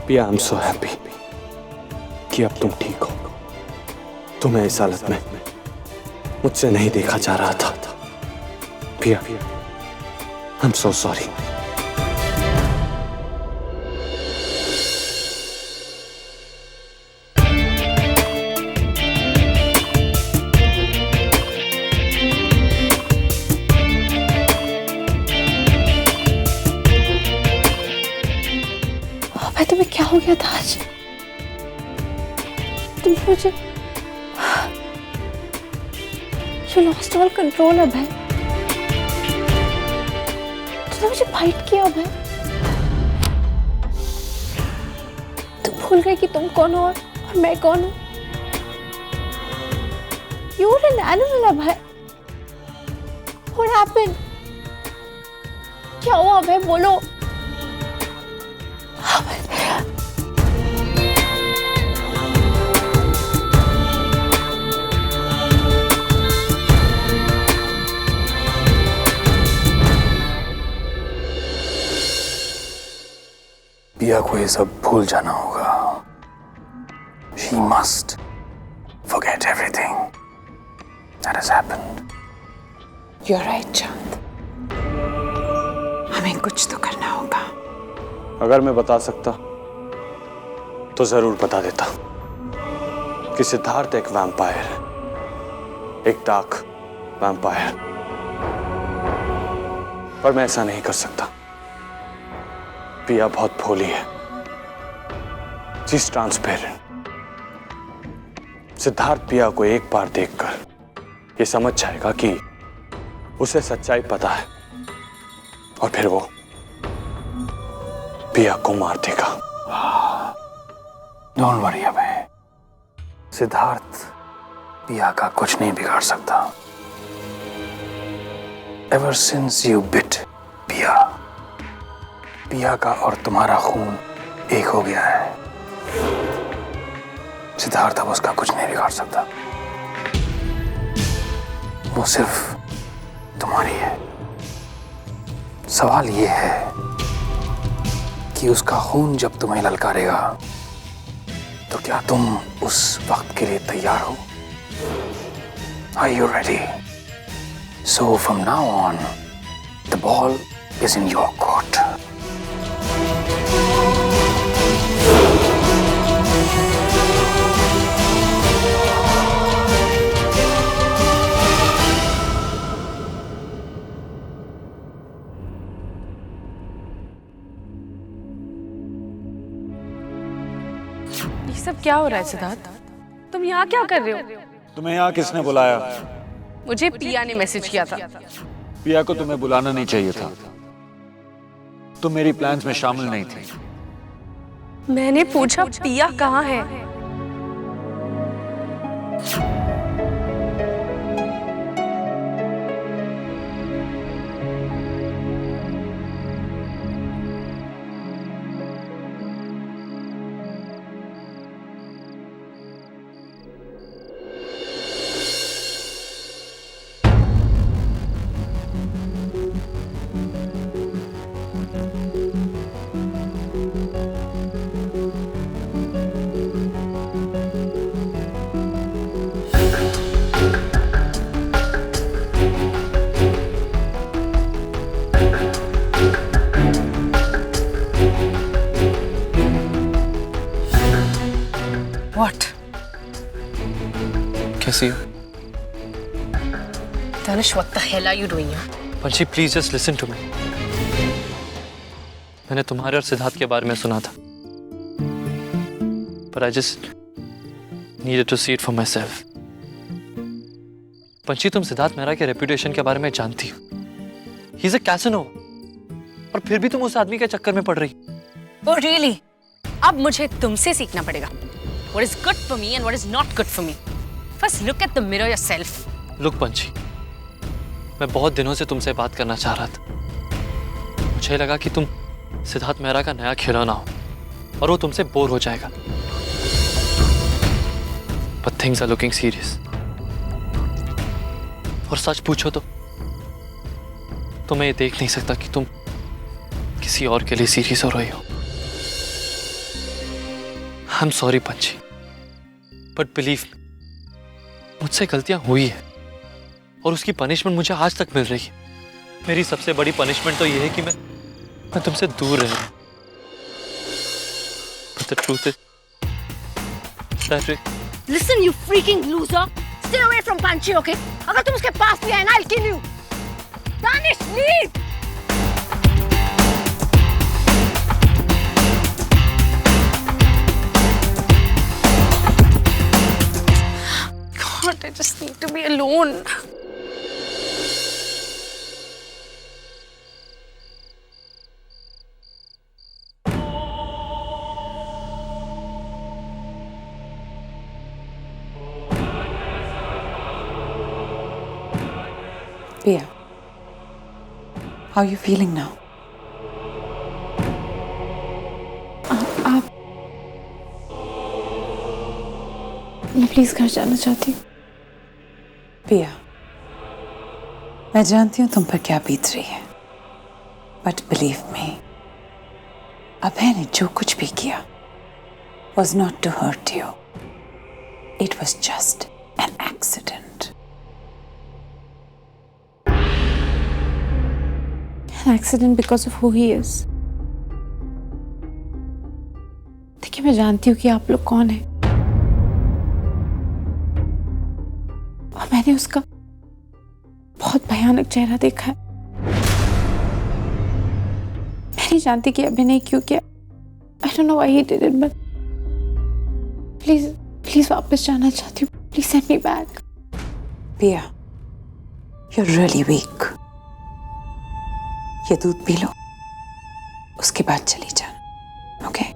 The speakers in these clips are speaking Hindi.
पिया, आई एम सो हैप्पी कि अब तुम ठीक हो। तुम्हें इस हालत में मुझसे नहीं देखा जा रहा था। पिया, आई एम सो सॉरी। भाई तुम्हें क्या हो गया था आज? तुम मुझे You lost all control अब है। तुमने मुझे फाइट किया अब है। तुम भूल गए कि तुम कौन हो और मैं कौन हूँ। You were an animal अब है। What happened? क्या हुआ अब है? बोलो। पिया को ये सब भूल जाना होगा। She must forget everything that has happened. You're right, चांद। हमें कुछ तो करना होगा। अगर मैं बता सकता तो जरूर बता देता कि सिद्धार्थ एक वैम्पायर है, एक डार्क वैम्पायर। पर मैं ऐसा नहीं कर सकता। पिया बहुत भोली है। She is transparent. सिद्धार्थ पिया को एक बार देखकर ये समझ जाएगा कि उसे सच्चाई पता है और फिर वो पिया को मार देगा। Don't worry अबे। सिद्धार्थ पिया का कुछ नहीं बिगाड़ सकता। Ever since you bit पिया का और तुम्हारा खून एक हो गया है। सिद्धार्थ अब उसका कुछ नहीं बिगाड़ सकता। वो सिर्फ तुम्हारी है। सवाल ये है कि उसका खून जब तुम्हें ललकारेगा तो क्या तुम उस वक्त के लिए तैयार हो? Are you ready? So from now on, the ball is in your court. ये सब क्या हो रहा है सिद्धार्थ? तुम यहाँ क्या कर रहे हो? तुम्हें यहाँ किसने बुलाया? मुझे पिया ने मैसेज किया था। पिया को तुम्हें बुलाना नहीं चाहिए था। तुम मेरी प्लान्स में शामिल नहीं थी। मैंने पूछा पिया कहाँ है? What? कैसी हो? Danish, what the hell are you doing here? Panchhi, please just listen to me. मैंने तुम्हारे और सिद्धार्थ के बारे में सुना था, पर I just needed to see it for myself. Panchhi, तुम सिद्धार्थ मेहरा के रेपुटेशन के बारे में जानती हो। ही इज अ कैसिनो, और फिर भी तुम उस आदमी के चक्कर में पड़ रही। Oh really? अब मुझे तुमसे सीखना पड़ेगा। What is good for me and what is not good for me? First look at the mirror yourself. Look पंछी, मैं बहुत दिनों से तुमसे बात करना चाह रहा था। मुझे लगा कि तुम सिद्धार्थ मेहरा का नया खिलौना हो और वो तुमसे बोर हो जाएगा। But things are looking serious. और सच पूछो तो मैं ये देख नहीं सकता कि तुम किसी और के लिए सीरियस हो रही हो। I am sorry Panchi, but believe me, मुझसे गलतियां हुई है और उसकी पनिशमेंट मुझे आज तक मिल रही है। मेरी सबसे बड़ी पनिशमेंट तो ये है कि मैं तुमसे दूर रह रहा हूं। But the truth is that Listen, you freaking loser! Stay away from Panchi, okay? अगर तुम उसके पास भी आए ना, I'll kill you. Danish, leave! God, I just need to be alone. Pia, how are you feeling now? मैं प्लीज घर जाना चाहती हूँ। पिया, मैं जानती हूँ तुम पर क्या बीत रही है, बट बिलीव मी, अभय ने जो कुछ भी किया was not to hurt you. It was just an accident. An accident because of who he is. देखिए, मैं जानती हूँ कि आप लोग कौन हैं। और मैंने उसका बहुत भयानक चेहरा देखा है। मैं नहीं जानती कि अभी नहीं क्यों किया। I don't know why he did it, but please वापस जाना चाहती हूँ। Please send me back. पिया, you're really weak. ये दूध पी लो, उसके बाद चली जाना, ओके?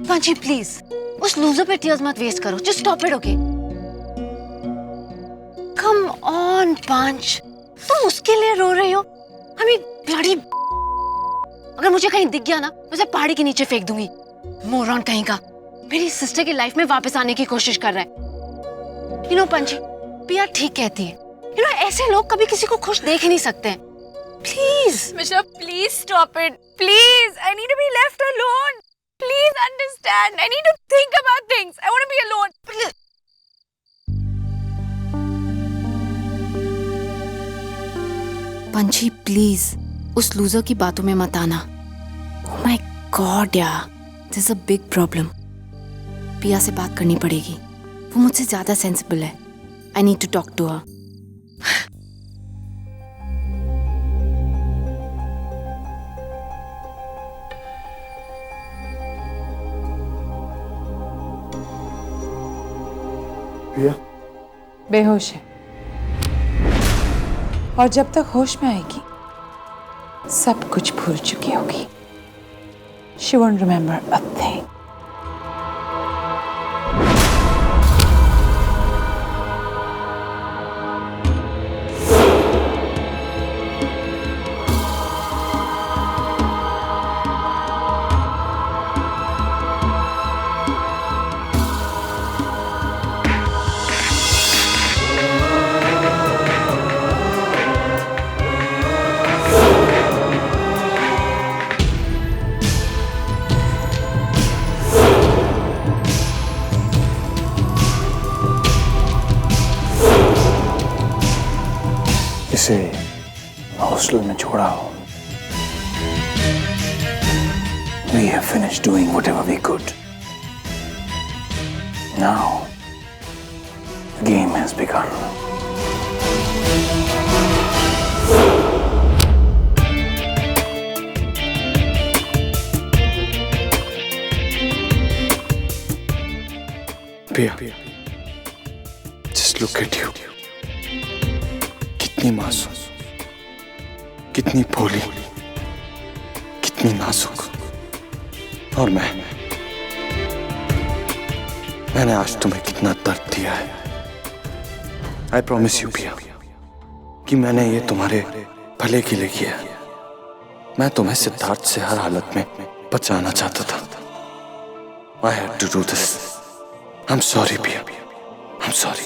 पांची प्लीज उस लूजर पे टीयर्स मत वेस्ट करो। Just stop it, okay? Come on पांच, तुम उसके लिए रो रही हो? आई मीन ब्लडी, अगर मुझे कहीं दिख गया ना, उसे पहाड़ी के नीचे फेंक दूंगी। मोरॉन कहीं का मेरी सिस्टर की लाइफ में वापस आने की कोशिश कर रहा है। यू नो पंची, पिया ठीक कहती है। यू नो ऐसे लोग कभी किसी को खुश देख ही नहीं सकते। Please Misha, please stop it, please. I need to be left alone. Please understand. I need to think about things. I want to be alone. Please. Panchi please उस लूजर की बातों में मत आना। Oh my God यार, this is a big problem. पिया से बात करनी पड़ेगी। वो मुझसे ज्यादा सेंसिबल है। I need to talk to her. बेहोश है, और जब तक होश में आएगी सब कुछ भूल चुकी होगी। She won't remember a thing. इसे हॉस्टल में छोड़ा हो We have finished doing whatever we could. Now, the game has begun. पिया, just look at you. कितनी मासूम, कितनी भोली, कितनी नाजुक। और मैंने आज तुम्हें कितना दर्द दिया है। I promise you पिया कि मैंने ये तुम्हारे भले के लिए किया। मैं तुम्हें सिद्धार्थ से हर हालत में बचाना चाहता था। I had to do this. I'm sorry पिया, I'm sorry.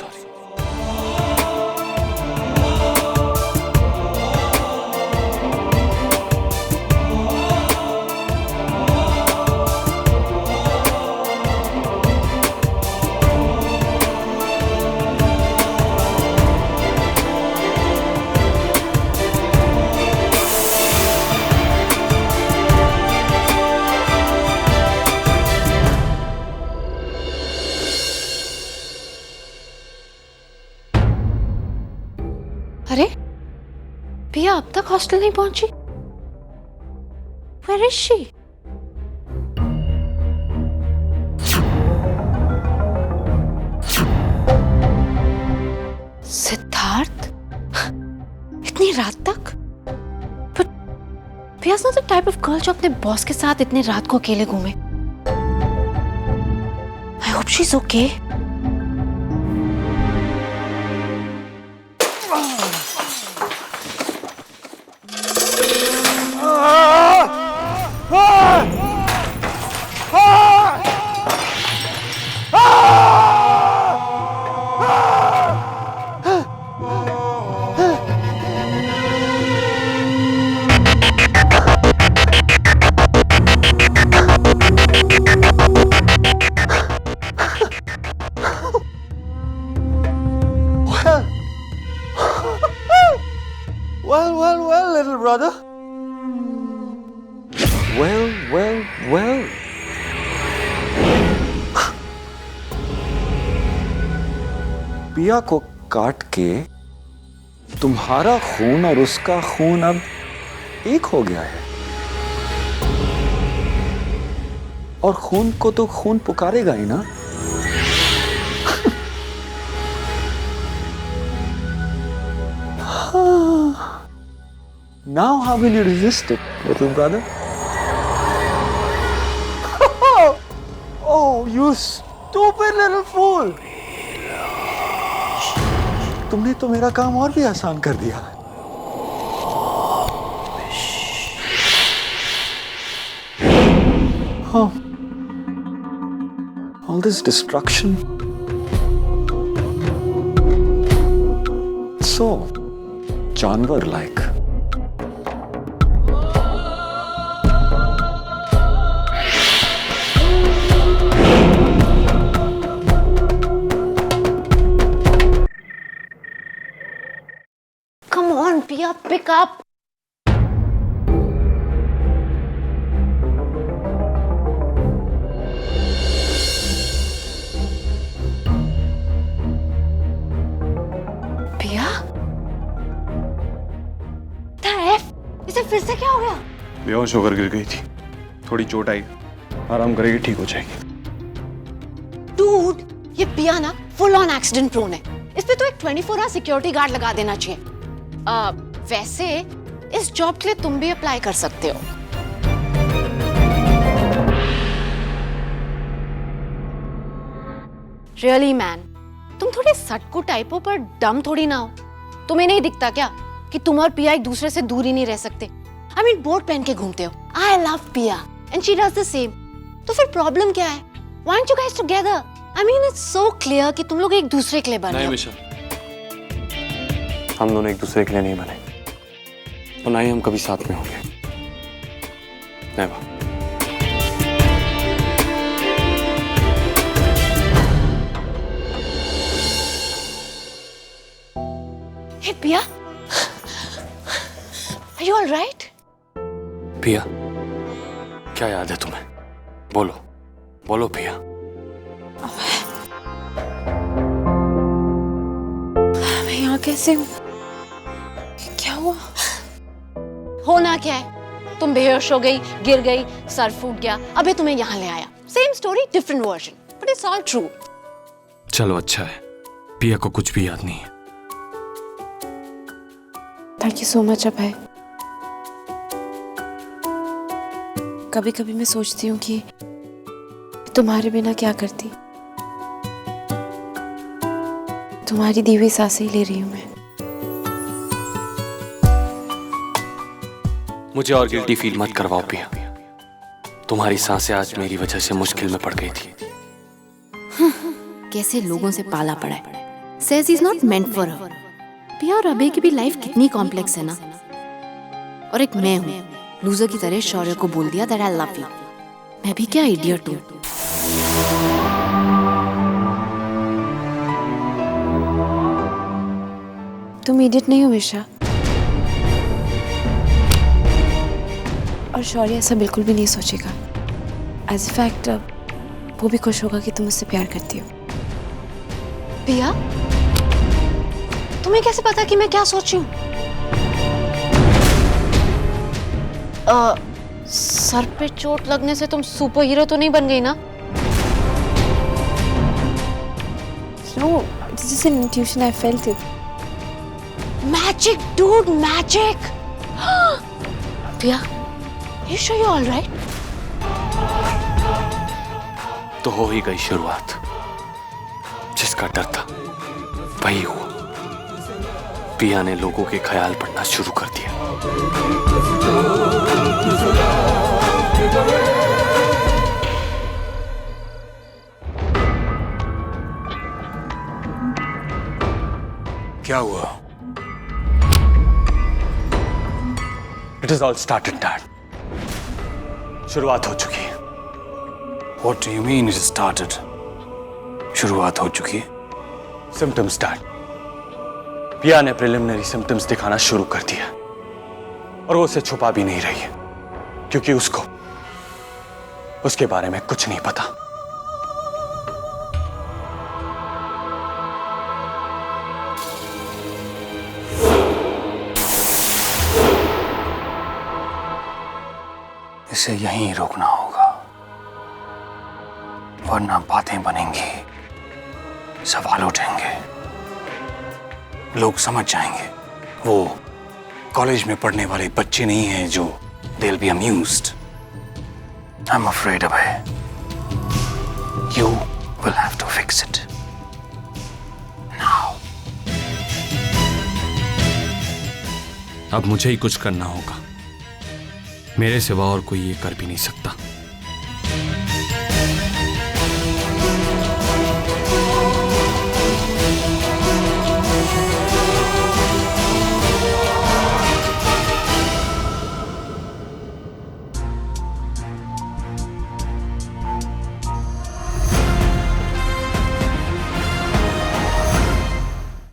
अरे पिया अब तक हॉस्टल नहीं पहुंची। Where is she? सिद्धार्थ इतनी रात तक? But Piya's not the type of girl जो अपने बॉस के साथ इतनी रात को अकेले घूमे। I hope she's okay. Well, little brother. Well. पिया को काट के तुम्हारा खून और उसका खून अब एक हो गया है। और खून को तो खून पुकारेगा ही ना। Now how will you resist it, little brother? Oh, you stupid little fool! तुमने तो मेरा काम और भी आसान कर दिया। Oh, all this destruction. So, जानवर-like. Come on, Pia, pick up. Pia? इसे फिर से क्या हो गया? बेहोश होकर गिर गई थी। थोड़ी चोट आई, आराम करेगी, ठीक हो जाएगी। डूड, ये पिया ना फुल ऑन एक्सीडेंट प्रोन है। इस पे तो एक 24 आवर सिक्योरिटी गार्ड लगा देना चाहिए। वैसे इस जॉब के लिए तुम भी अप्लाई कर सकते हो। रियली मैन, तुम थोड़े सटकू टाइप हो पर डम थोड़ी ना हो। तुम्हें नहीं दिखता क्या कि तुम और पिया एक दूसरे से दूर ही नहीं रह सकते? I mean, बोट पहन के घूमते हो। I love Pia and she does the same. तो फिर प्रॉब्लम क्या है? Why aren't you guys together? I mean, it's so clear कि तुम लोग एक दूसरे के लिए बने हो। नहीं मिशा, हम दोनों एक दूसरे के लिए नहीं बने और ना ही हम कभी साथ में होंगे। Never. Hey Pia, are you all right? पिया, क्या याद है तुम्हें? बोलो बोलो पिया। मैं यहाँ कैसे हूँ? क्या हुआ? होना क्या है? तुम बेहोश हो गई, गिर गई, सर फूट गया, अबे तुम्हें यहाँ ले आया। Same story different version, but it's all true. चलो अच्छा है, पिया को कुछ भी याद नहीं है। थैंक यू सो मच अभय। कभी कभी मैं सोचती हूँ कि तुम्हारे बिना क्या करती। तुम्हारी दी हुई सांसें ही ले रही हूँ मैं। मुझे और गिल्टी फील मत करवाओ पिया। तुम्हारी सांसें आज मेरी वजह से मुश्किल में पड़ गई थी। कैसे लोगों से पाला पड़ा है। Says is not meant for her. पिया और अभय की भी लाइफ कितनी कॉम्प्लेक्स है ना। और एक मैं हूँ लूजर की तरह शौर्य को बोल दिया दैट आई लव यू। मैं भी क्या इडियट हूँ। तुम इडियट नहीं हो ईशा। और शौर्य ऐसा बिल्कुल भी नहीं सोचेगा। एज ए फैक्ट वो भी खुश होगा कि तुम उससे प्यार करती हो। पिया, तुम्हें कैसे पता कि मैं क्या सोच रही हूँ? सर पे चोट लगने से तुम सुपर हीरो तो नहीं बन गई ना? No, this is an intuition. I felt it. Magic, dude, magic. पिया, you sure you're all right? तो हो ही गई शुरुआत। जिसका डर था वही हुआ। पिया ने लोगों के ख्याल पढ़ना शुरू कर दिया। क्या हुआ? It is all started, Dad. शुरुआत हो चुकी है। What do you mean it started? शुरुआत हो चुकी है? Symptoms, Dad. पिया ने प्रिलिमिनरी सिम्टम्स दिखाना शुरू कर दिया और वो उसे छुपा भी नहीं रही है क्योंकि उसको उसके बारे में कुछ नहीं पता। इसे यहीं रोकना होगा, वरना बातें बनेंगी, सवाल उठेंगे, लोग समझ जाएंगे वो कॉलेज में पढ़ने वाले बच्चे नहीं हैं जो they'll be amused. I'm afraid of it. You will have to fix it. Now. अब मुझे ही कुछ करना होगा। मेरे सिवा और कोई ये कर भी नहीं सकता।